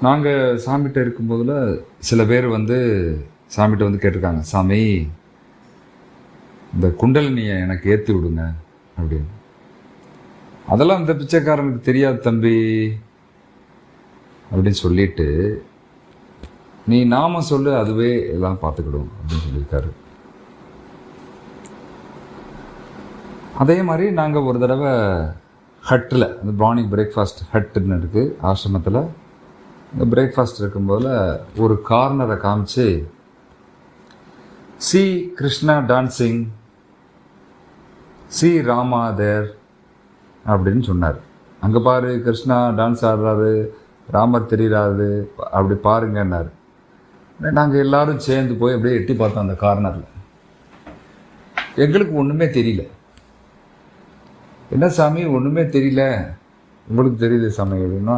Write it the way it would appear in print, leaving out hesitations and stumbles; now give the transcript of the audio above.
நாங்கள் சாமிகிட்ட இருக்கும்போதில் சில பேர் வந்து சாமிகிட்ட வந்து கேட்டிருக்காங்க, சாமி இந்த குண்டலினியை எனக்கு ஏற்றி விடுங்க அப்படின்னு. அதெல்லாம் இந்த பிச்சைக்காரனுக்கு தெரியாது தம்பி அப்படின்னு சொல்லிட்டு, நீ நாம சொல்லு, அதுவே எல்லாம் பார்த்துக்கிடும் அப்படின்னு சொல்லியிருக்காரு. அதே மாதிரி நாங்கள் ஒரு தடவை ஹட்டில், அந்த மார்னிங் பிரேக்ஃபாஸ்ட் ஹட்டுன்னு இருக்குது ஆசிரமத்தில், இந்த பிரேக்ஃபாஸ்ட் இருக்கும்போதில் ஒரு கார்னரை காமிச்சு, see Krishna dancing, see Rama there அப்படின்னு சொன்னார். அங்கே பாரு கிருஷ்ணா டான்ஸ் ஆடுறாரு, ராமர் தெரிகிறாரு, அப்படி பாருங்கன்னாரு. நாங்கள் எல்லாரும் சேர்ந்து போய் அப்படியே எட்டி பார்த்தோம் அந்த கார்னரில். எங்களுக்கு ஒன்றுமே தெரியல. என்ன சாமி ஒன்றுமே தெரியல, உங்களுக்கு தெரியுது சாமி அப்படின்னா,